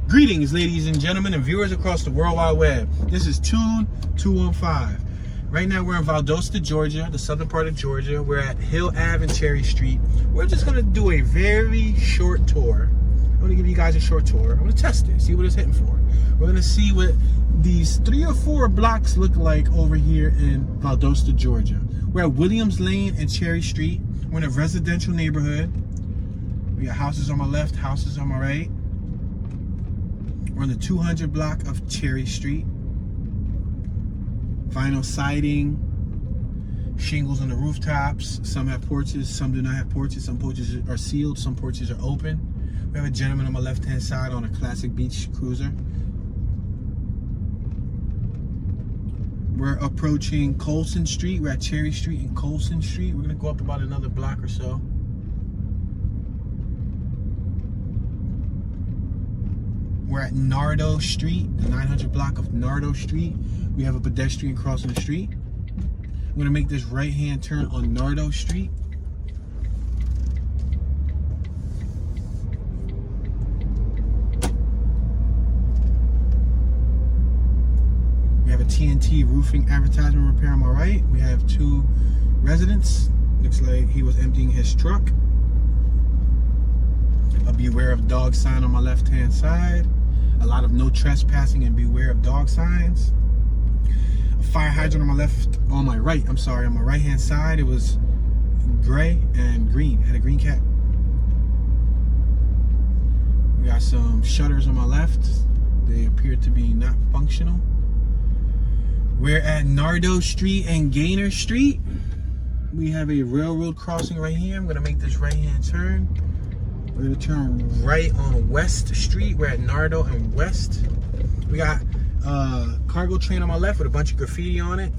Greetings, ladies and gentlemen, and viewers across the World Wide Web. This is Tune 215. Right now we're in Valdosta, Georgia, the southern part of Georgia. We're at Hill Ave and Cherry Street. We're just going to do a very short tour. I'm going to give you guys a short tour. I'm going to test it, see what it's hitting for. We're going to see what these 3 or 4 blocks look like over here in Valdosta, Georgia. We're at Williams Lane and Cherry Street. We're in a residential neighborhood. We got houses on my left, houses on my right. We're on the 200 block of Cherry Street. Vinyl siding, shingles on the rooftops. Some have porches, some do not have porches. Some porches are sealed, some porches are open. We have a gentleman on my left-hand side on a classic beach cruiser. We're approaching Coulson Street. We're at Cherry Street and Coulson Street. We're gonna go up about another block or so. We're at Naruto Street, the 900 block of Naruto Street. We have a pedestrian crossing the street. We're gonna make this right-hand turn on Naruto Street. We have a TNT roofing advertisement repair on my right. We have 2 residents. Looks like he was emptying his truck. A beware of dog sign on my left-hand side. A lot of no trespassing and beware of dog signs. A fire hydrant on my right-hand side. It was gray and green. It had a green cap. We got some shutters on my left. They appear to be not functional. We're at Naruto Street and Gaynor Street. We have a railroad crossing right here. I'm gonna make this right-hand turn. We're gonna turn right on West Street. We're at Naruto and West. We got a cargo train on my left with a bunch of graffiti on it.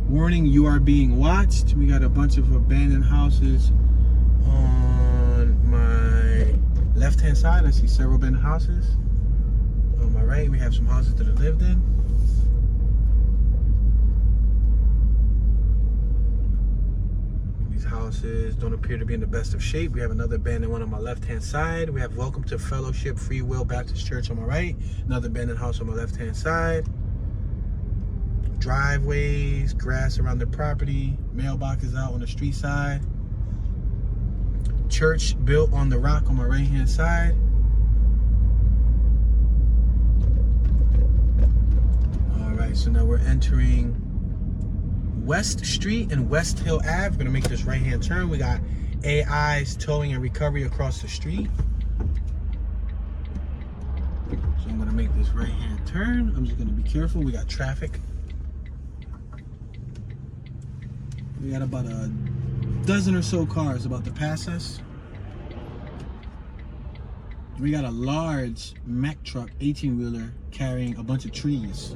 Warning, you are being watched. We got a bunch of abandoned houses on my left-hand side. I see several abandoned houses. On my right, we have some houses that are lived in. Houses don't appear to be in the best of shape. We have another abandoned one on my left-hand side. We have Welcome to Fellowship Free Will Baptist Church on my right. Another abandoned house on my left-hand side. Driveways, grass around the property. Mailboxes out on the street side. Church built on the rock on my right-hand side. All right, so now we're entering West Street and West Hill Ave. We're gonna make this right-hand turn. We got AI's Towing and Recovery across the street. So I'm gonna make this right-hand turn. I'm just gonna be careful. We got traffic. We got about a dozen or so cars about to pass us. We got a large Mack truck, 18-wheeler, carrying a bunch of trees.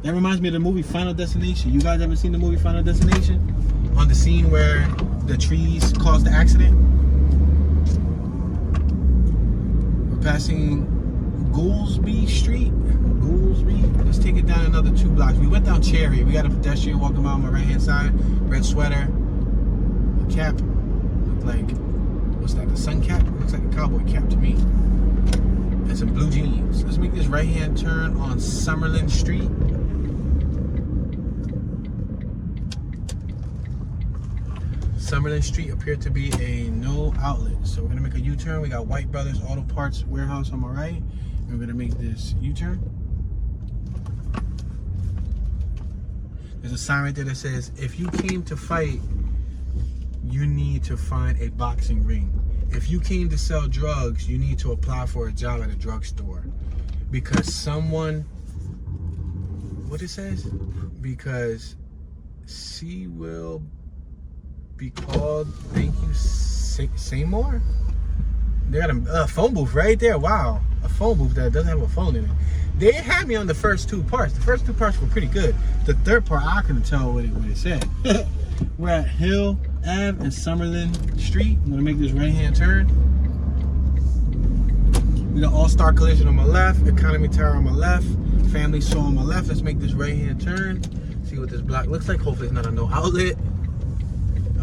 That reminds me of the movie Final Destination. You guys ever seen the movie Final Destination? On the scene where the trees caused the accident. We're passing Goolsby Street. Goolsby. Let's take it down another 2 blocks. We went down Cherry. We got a pedestrian walking by on my right-hand side. Red sweater. A cap. Looked like, what's that, a sun cap? Looks like a cowboy cap to me. And some blue jeans. Let's make this right-hand turn on Summerlin Street. Summerlin Street appeared to be a no outlet. So we're gonna make a U-turn. We got White Brothers Auto Parts Warehouse on my right. And we're gonna make this U-turn. There's a sign right there that says, if you came to fight, you need to find a boxing ring. If you came to sell drugs, you need to apply for a job at a drugstore. Because someone, what it says? Because she will be called, thank you, Seymour? They got a phone booth right there. Wow, a phone booth that doesn't have a phone in it. They had me on the first 2 parts. The first 2 parts were pretty good. The 3rd part, I couldn't tell what it said. We're at Hill Ave and Summerlin Street. I'm gonna make this right-hand turn. We got All-Star Collision on my left, Economy Tower on my left, Family Soul on my left. Let's make this right-hand turn. See what this block looks like. Hopefully it's not a no outlet.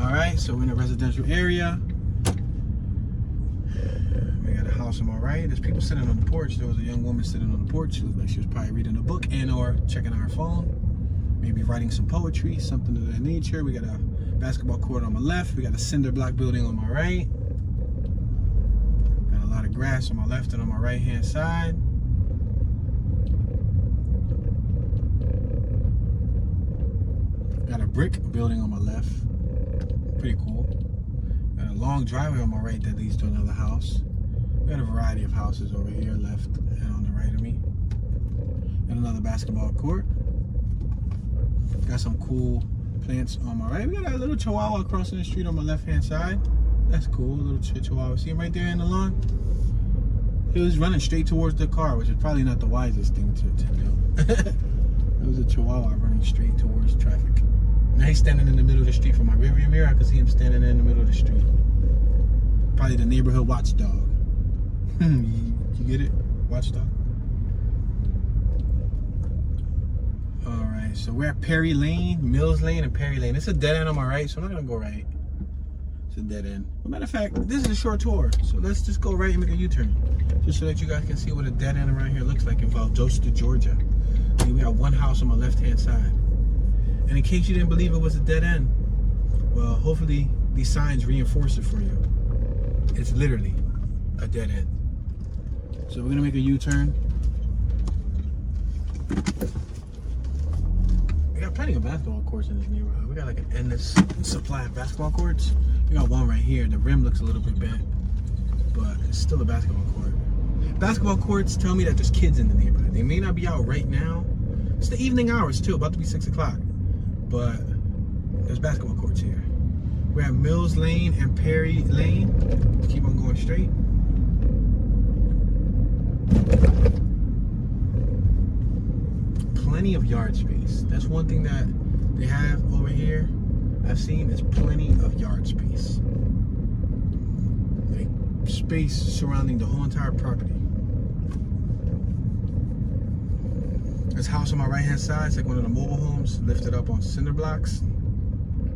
All right, so we're in a residential area. house on my right. There's people sitting on the porch. There was a young woman sitting on the porch. She looked like she was probably reading a book and or checking on her phone. Maybe writing some poetry, something of that nature. We got a basketball court on my left. We got a cinder block building on my right. Got a lot of grass on my left and on my right hand side. Got a brick building on my left. Pretty cool. Got a long driveway on my right that leads to another house. Got a variety of houses over here, left and on the right of me. And another basketball court. Got some cool plants on my right. We got a little chihuahua crossing the street on my left hand side. That's cool, a little chihuahua. See him right there in the lawn? He was running straight towards the car, which is probably not the wisest thing to do. It was a chihuahua running straight towards traffic. Now he's standing in the middle of the street. From my rearview mirror, I can see him standing in the middle of the street. Probably the neighborhood watchdog. You get it? Watchdog. Alright, so we're at Perry Lane, Mills Lane, and Perry Lane. It's a dead end on my right, so I'm not going to go right. It's a dead end. As a matter of fact, this is a short tour, so let's just go right and make a U-turn. Just so that you guys can see what a dead end around here looks like in Valdosta, Georgia. We got one house on my left-hand side. And in case you didn't believe it was a dead end, well, hopefully these signs reinforce it for you. It's literally a dead end. So we're gonna make a U-turn. We got plenty of basketball courts in this neighborhood. We got like an endless supply of basketball courts. We got one right here. The rim looks a little bit bent, but it's still a basketball court. Basketball courts tell me that there's kids in the neighborhood. They may not be out right now. It's the evening hours too, about to be 6 o'clock. But there's basketball courts here. We're at Mills Lane and Perry Lane. Let's keep on going straight. Plenty of yard space. That's one thing that they have over here. I've seen is plenty of yard space. Like space surrounding the whole entire property. This house on my right hand side is like one of the mobile homes lifted up on cinder blocks.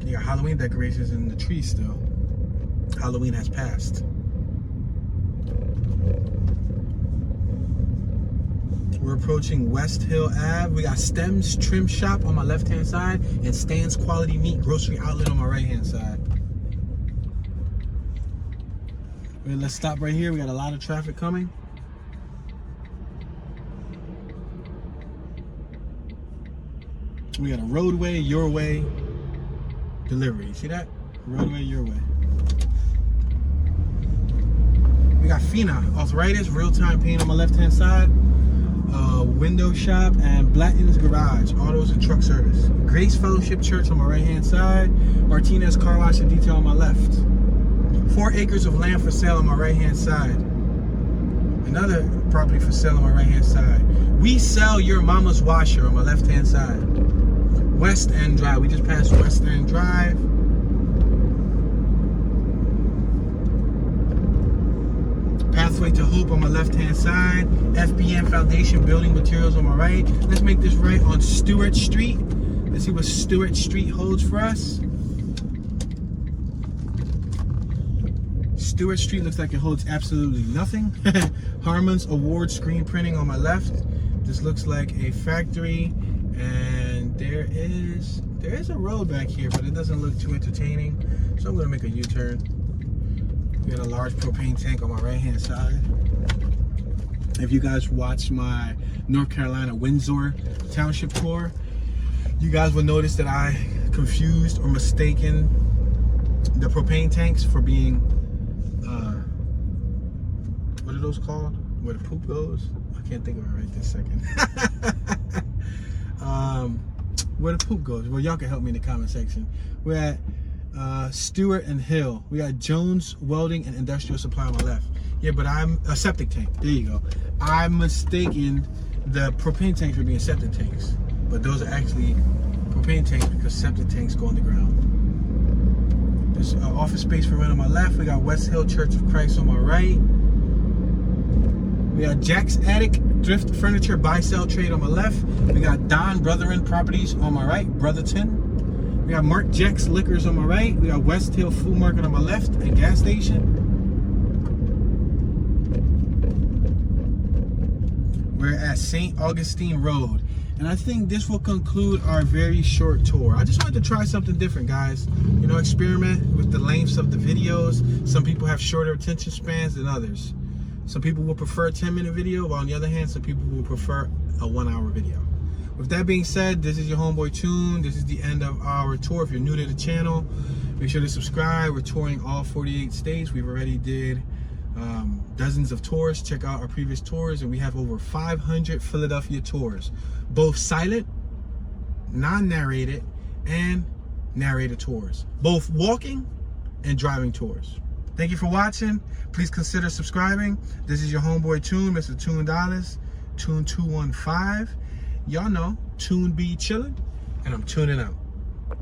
You got Halloween decorations in the trees still. Halloween has passed. We're approaching West Hill Ave. We got Stem's Trim Shop on my left hand side and Stan's Quality Meat Grocery Outlet on my right hand side. Let's stop right here. We got a lot of traffic coming. We got a roadway, your way, delivery. See that? Roadway, your way. We got Fina, arthritis, real-time pain on my left-hand side. Window shop and Blatton's Garage, autos and truck service. Grace Fellowship Church on my right-hand side. Martinez Car Wash and Detail on my left. 4 acres of land for sale on my right-hand side. Another property for sale on my right-hand side. We sell your mama's washer on my left-hand side. West End Drive. We just passed West End Drive. Pathway to Hope on my left-hand side. FBN Foundation Building Materials on my right. Let's make this right on Stuart Street. Let's see what Stuart Street holds for us. Stuart Street looks like it holds absolutely nothing. Harmon's Award Screen Printing on my left. This looks like a factory. And there is a road back here, but it doesn't look too entertaining. So I'm gonna make a U-turn. We got a large propane tank on my right-hand side. If you guys watched my North Carolina Windsor Township tour, you guys will notice that I confused or mistaken the propane tanks for being, what are those called? Where the poop goes? I can't think of it right this second. Where the poop goes. Well, y'all can help me in the comment section. We're at Stewart and Hill. We got Jones Welding and Industrial Supply on my left. Yeah, but I'm a septic tank. There you go. I'm mistaken the propane tanks for being septic tanks, but those are actually propane tanks because septic tanks go on the ground. There's office space for rent on my left. We got West Hill Church of Christ on my right. We got Jack's Attic Thrift Furniture Buy Sell Trade on my left. We got Don Brethren Properties on my right, Brotherton. We got Mark Jack's Liquors on my right. We got West Hill Food Market on my left and gas station. We're at St. Augustine Road. And I think this will conclude our very short tour. I just wanted to try something different, guys. You know, experiment with the lengths of the videos. Some people have shorter attention spans than others. Some people will prefer a 10-minute video, while on the other hand, some people will prefer a 1-hour video. With that being said, this is your homeboy Tune. This is the end of our tour. If you're new to the channel, make sure to subscribe. We're touring all 48 states. We've already did dozens of tours. Check out our previous tours, and we have over 500 Philadelphia tours, both silent, non-narrated, and narrated tours, both walking and driving tours. Thank you for watching. Please consider subscribing. This is your homeboy Tune, Mr. Tune Dollars, Tune 215. Y'all know, Tune be chillin', and I'm tuning out.